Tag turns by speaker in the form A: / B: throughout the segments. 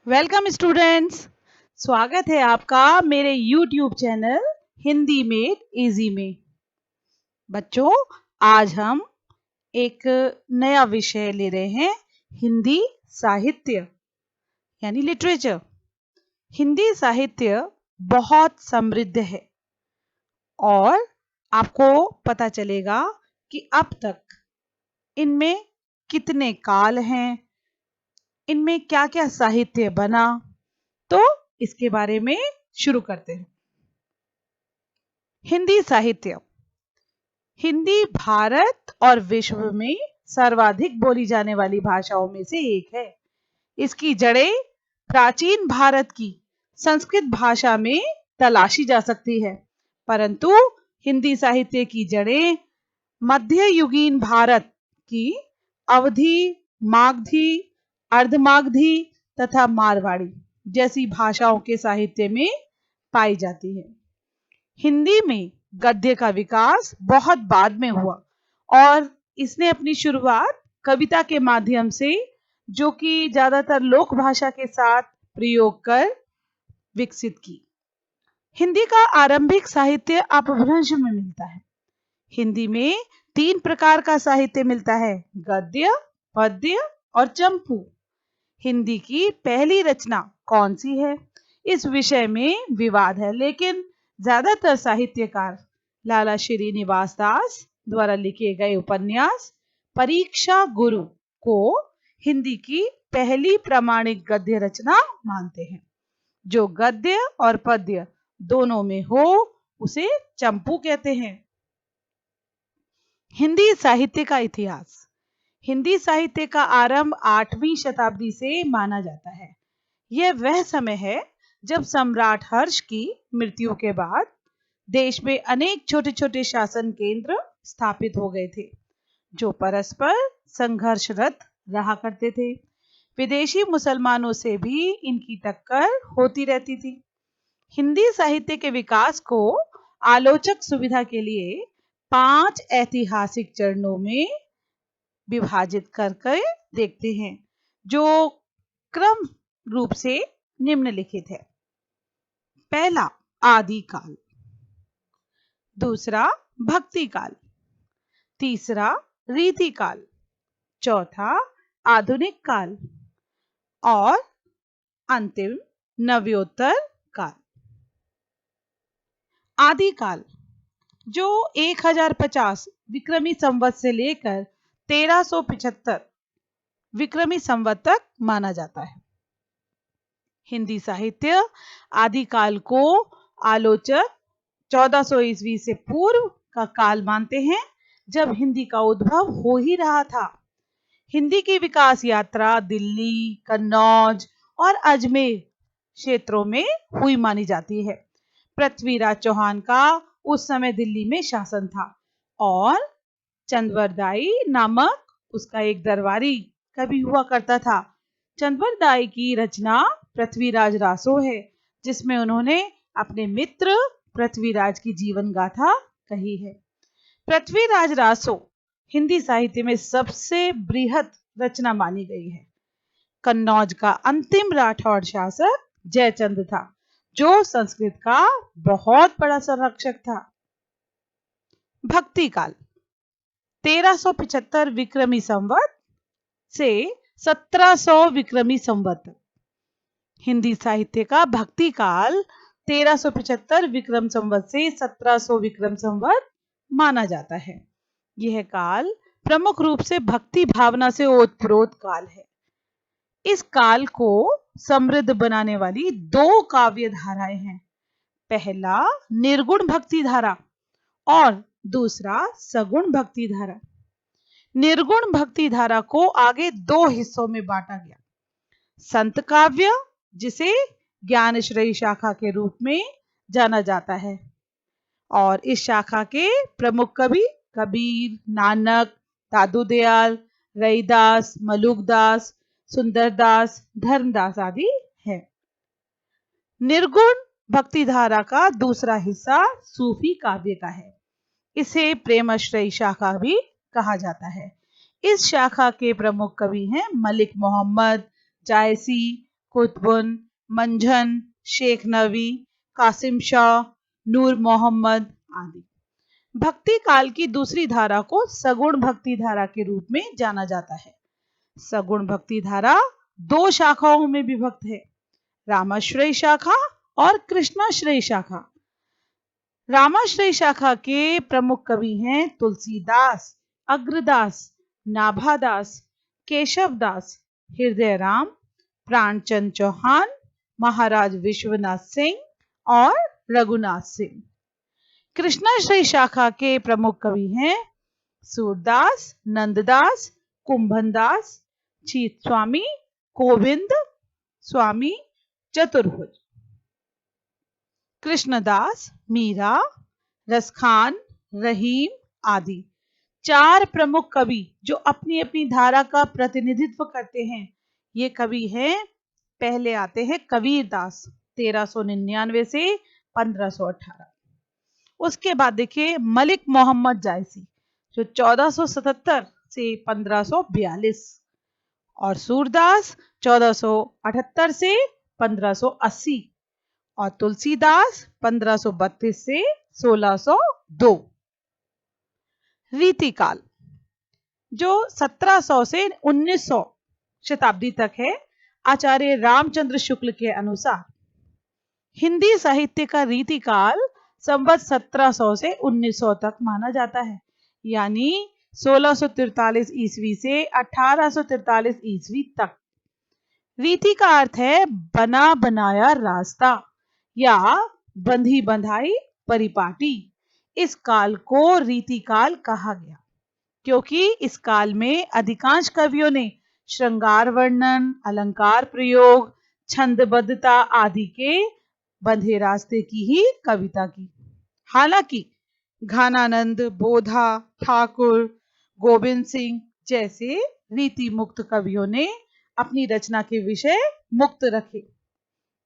A: Welcome students. स्वागत है आपका मेरे YouTube चैनल हिंदी में इजी में। बच्चों, आज हम एक नया विषय ले रहे हैं, हिंदी साहित्य यानी लिटरेचर। हिंदी साहित्य बहुत समृद्ध है और आपको पता चलेगा कि अब तक इनमें कितने काल हैं, इनमें क्या क्या साहित्य बना। तो इसके बारे में शुरू करते हैं। हिंदी साहित्य। हिंदी भारत और विश्व में सर्वाधिक बोली जाने वाली भाषाओं में से एक है। इसकी जड़ें प्राचीन भारत की संस्कृत भाषा में तलाशी जा सकती है, परंतु हिंदी साहित्य की जड़ें मध्ययुगीन भारत की अवधी, मागधी, अर्धमागधी तथा मारवाड़ी जैसी भाषाओं के साहित्य में पाई जाती है। हिंदी में गद्य का विकास बहुत बाद में हुआ और इसने अपनी शुरुआत कविता के माध्यम से, जो कि ज्यादातर लोक भाषा के साथ प्रयोग कर विकसित की। हिंदी का आरंभिक साहित्य अपभ्रंश में मिलता है। हिंदी में 3 प्रकार का साहित्य मिलता है, गद्य, पद्य और चंपू। हिंदी की पहली रचना कौन सी है, इस विषय में विवाद है, लेकिन ज्यादातर साहित्यकार लाला श्रीनिवास दास द्वारा लिखे गए उपन्यास परीक्षा गुरु को हिंदी की पहली प्रामाणिक गद्य रचना मानते हैं। जो गद्य और पद्य दोनों में हो उसे चंपू कहते हैं। हिंदी साहित्य का इतिहास। हिंदी साहित्य का आरंभ 8वीं शताब्दी से माना जाता है। यह वह समय है जब सम्राट हर्ष की मृत्यु के बाद देश में अनेक छोटे छोटे शासन केंद्र स्थापित हो गए थे, जो परस्पर संघर्षरत रहा करते थे। विदेशी मुसलमानों से भी इनकी टक्कर होती रहती थी। हिंदी साहित्य के विकास को आलोचक सुविधा के लिए 5 ऐतिहासिक चरणों में विभाजित करके देखते हैं, जो क्रम रूप से निम्नलिखित है। पहला, आदि काल। दूसरा, भक्ति काल। तीसरा, रीति काल। चौथा, आधुनिक काल और अंतिम, नव्योत्तर काल। आदि काल, जो 1050 विक्रमी संवत से लेकर 1375 विक्रमी संवत तक माना जाता है। हिंदी साहित्य आदि काल को आलोचक 1400 ईस्वी से पूर्व का काल मानते हैं, जब हिंदी का उद्भव हो ही रहा था। हिंदी की विकास यात्रा दिल्ली, कन्नौज और अजमेर क्षेत्रों में हुई मानी जाती है। पृथ्वीराज चौहान का उस समय दिल्ली में शासन था और चंद्रवरदाई नामक उसका एक दरबारी कवि हुआ करता था। चंद्रवरदाई की रचना पृथ्वीराज रासो है, जिसमें उन्होंने अपने मित्र पृथ्वीराज की जीवन गाथा कही है। पृथ्वीराज रासो हिंदी साहित्य में सबसे बृहद रचना मानी गई है। कन्नौज का अंतिम राठौड़ शासक जयचंद था, जो संस्कृत का बहुत बड़ा संरक्षक था। भक्ति काल 1375 विक्रमी संवत से 1700 विक्रमी संवत। हिंदी साहित्य का भक्ति काल 1375 विक्रम संवत से 1700 विक्रम संवत माना जाता है। यह काल प्रमुख रूप से भक्ति भावना से ओतप्रोत काल है। इस काल को समृद्ध बनाने वाली 2 काव्य धाराएं हैं। पहला निर्गुण भक्ति धारा और दूसरा सगुण भक्ति धारा। निर्गुण भक्ति धारा को आगे 2 हिस्सों में बांटा गया। संत काव्य, जिसे ज्ञानश्रेयी शाखा के रूप में जाना जाता है, और इस शाखा के प्रमुख कवि कबीर, नानक, दादू दयाल, रैदास, मलुकदास, सुंदरदास, धर्मदास आदि हैं। निर्गुण भक्ति धारा का दूसरा हिस्सा सूफी काव्य का है। इसे प्रेमाश्रयी शाखा भी कहा जाता है। इस शाखा के प्रमुख कवि हैं मलिक मोहम्मद, जायसी, कुतुबुन, मंझन, शेख नवी, कासिम शाह, नूर मोहम्मद आदि। भक्ति काल की दूसरी धारा को सगुण भक्ति धारा के रूप में जाना जाता है। सगुण भक्ति धारा दो शाखाओं में विभक्त है, रामाश्रय शाखा और कृष्णाश्रय शाखा। रामाश्रय शाखा के प्रमुख कवि हैं तुलसीदास, अग्रदास, नाभादास, केशवदास, हृदय राम, प्राणचंद चौहान, महाराज विश्वनाथ सिंह और रघुनाथ सिंह। कृष्णाश्रय शाखा के प्रमुख कवि हैं सूरदास, नंददास, कुंभनदास, छीत स्वामी, गोविंद स्वामी, चतुर्भुज। कृष्णदास, मीरा, रसखान, रहीम आदि चार प्रमुख कवि जो अपनी अपनी धारा का प्रतिनिधित्व करते हैं। ये कवि हैं, पहले आते हैं कबीरदास 1399 से 1518। उसके बाद देखिए मलिक मोहम्मद जायसी जो 1477 से 1542 और सूरदास 1478 से 1580 और तुलसीदास 1532 से 1602। रीतिकाल जो 1700 से 1900 शताब्दी तक है, आचार्य रामचंद्र शुक्ल के अनुसार हिंदी साहित्य का रीतिकाल संवत 1700 से 1900 तक माना जाता है, यानी 1643 ईस्वी से 1843 ईस्वी तक। रीति का अर्थ है बना बनाया रास्ता या बंधी बंधाई परिपाटी। इस काल को रीतिकाल कहा गया क्योंकि इस काल में अधिकांश कवियों ने श्रृंगार वर्णन, अलंकार प्रयोग, छंदबद्धता आदि के बंधे रास्ते की ही कविता की। हालांकि घानानंद, बोधा, ठाकुर, गोविंद सिंह जैसे रीति मुक्त कवियों ने अपनी रचना के विषय मुक्त रखे।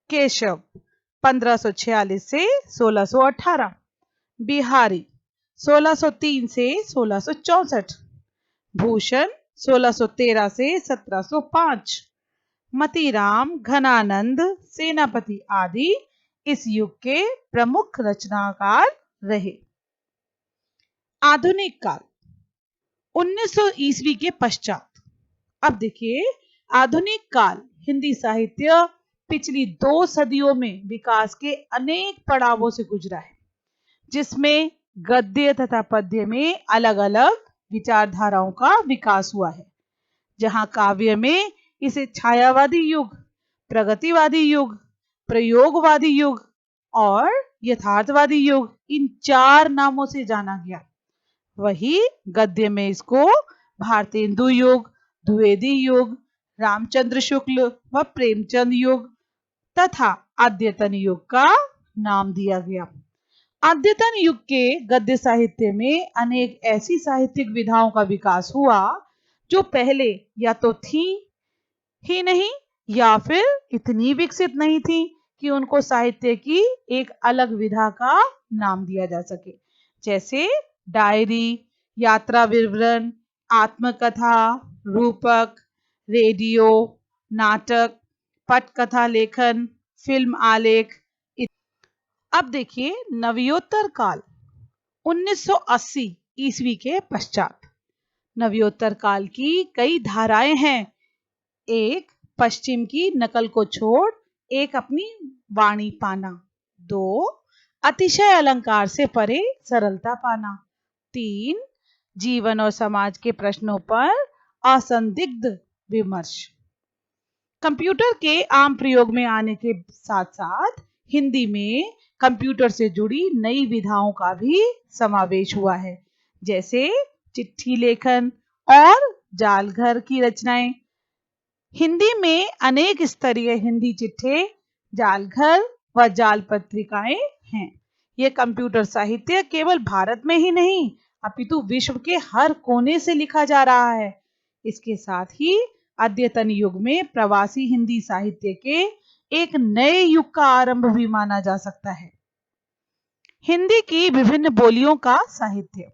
A: केशव 1546 से 1618, बिहारी 1603 से 1664, भूषण 1613 से 1705, मतीराम, घनानंद, सेनापति आदि इस युग के प्रमुख रचनाकार रहे। आधुनिक काल 1900 ईस्वी के पश्चात। अब देखिए आधुनिक काल हिंदी साहित्य पिछली 2 सदियों में विकास के अनेक पड़ावों से गुजरा है, जिसमें गद्य तथा पद्य में अलग अलग विचारधाराओं का विकास हुआ है। जहां काव्य में इसे छायावादी युग, प्रगतिवादी युग, प्रयोगवादी युग और यथार्थवादी युग इन 4 नामों से जाना गया, वही गद्य में इसको भारतेंदु युग, द्विवेदी युग, रामचंद्र शुक्ल व प्रेमचंद युग तथा अद्यतन युग का नाम दिया गया। अद्यतन युग के गद्य साहित्य में अनेक ऐसी साहित्यिक विधाओं का विकास हुआ जो पहले या तो थी ही नहीं या फिर इतनी विकसित नहीं थी कि उनको साहित्य की एक अलग विधा का नाम दिया जा सके, जैसे डायरी, यात्रा विवरण, आत्मकथा, रूपक, रेडियो, नाटक, पटकथा लेखन, फिल्म आलेख। अब देखिए नवयोत्तर काल 1980 ईस्वी के पश्चात। नवयोत्तर काल की कई धाराएं हैं। एक, पश्चिम की नकल को छोड़ एक अपनी वाणी पाना। 2, अतिशय अलंकार से परे सरलता पाना। 3, जीवन और समाज के प्रश्नों पर असंदिग्ध विमर्श। कंप्यूटर के आम प्रयोग में आने के साथ साथ हिंदी में कंप्यूटर से जुड़ी नई विधाओं का भी समावेश हुआ है, जैसे चिट्ठी लेखन और जालघर की रचनाएं। हिंदी में अनेक स्तरीय हिंदी चिट्ठे, जालघर व जाल पत्रिकाएं हैं। यह कंप्यूटर साहित्य केवल भारत में ही नहीं अपितु विश्व के हर कोने से लिखा जा रहा है। इसके साथ ही अद्यतन युग में प्रवासी हिंदी साहित्य के एक नए युग का आरंभ भी माना जा सकता है। हिंदी की विभिन्न बोलियों का साहित्य।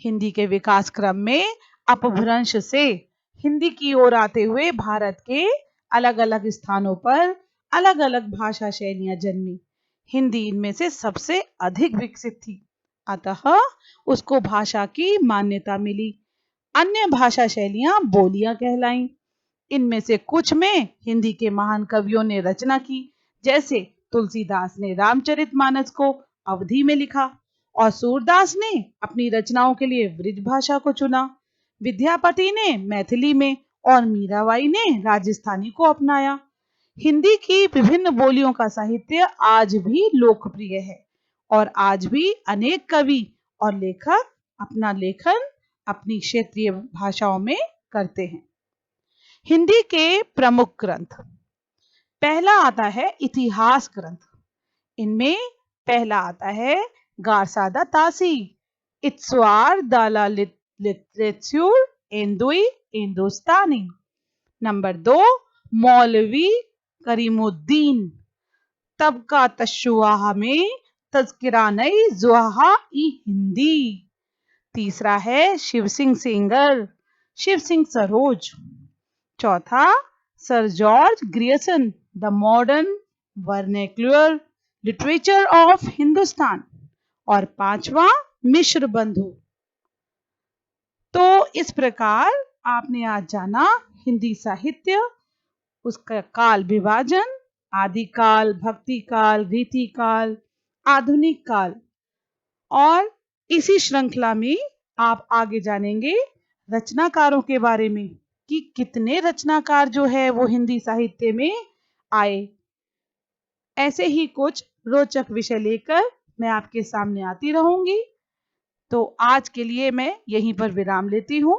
A: हिंदी के विकास क्रम में अपभ्रंश से हिंदी की ओर आते हुए भारत के अलग अलग स्थानों पर अलग अलग भाषा शैलियां जन्मी। हिंदी इनमें से सबसे अधिक विकसित थी, अतः उसको भाषा की मान्यता मिली। अन्य भाषा शैलियां बोलियां कहलाईं। इनमें से कुछ में हिंदी के महान कवियों ने रचना की, जैसे तुलसीदास ने रामचरितमानस को अवधी में लिखा और सूरदास ने अपनी रचनाओं के लिए ब्रिज भाषा को चुना। विद्यापति ने मैथिली में और मीराबाई ने राजस्थानी को अपनाया। हिंदी की विभिन्न बोलियों का साहित्य आज भी लोकप्रिय है और आज भी अनेक कवि और लेखक अपना लेखन अपनी क्षेत्रीय भाषाओं में करते हैं। हिंदी के प्रमुख ग्रंथ, पहला आता है इतिहास ग्रंथ। इनमें पहला आता है गारसादा तासी, इत्सवार दाला लिटरेचर एंदुई हिंदुस्तानी। नंबर 2 मौलवी करीमुद्दीन, तबका तशुआह में तज़किरानई जुहा ई हिंदी। तीसरा है शिव सिंह सेंगर, शिव सिंह सरोज। चौथा sir George Grierson, the modern vernacular literature of Hindustan. और पांचवा मिश्र बंधु। तो इस प्रकार आपने आज जाना हिंदी साहित्य, उसका काल विभाजन, आदिकाल, भक्ति काल, रीति काल, आधुनिक काल। और इसी श्रृंखला में आप आगे जानेंगे रचनाकारों के बारे में कि कितने रचनाकार जो है वो हिंदी साहित्य में आए। ऐसे ही कुछ रोचक विषय लेकर मैं आपके सामने आती रहूंगी। तो आज के लिए मैं यहीं पर विराम लेती हूँ।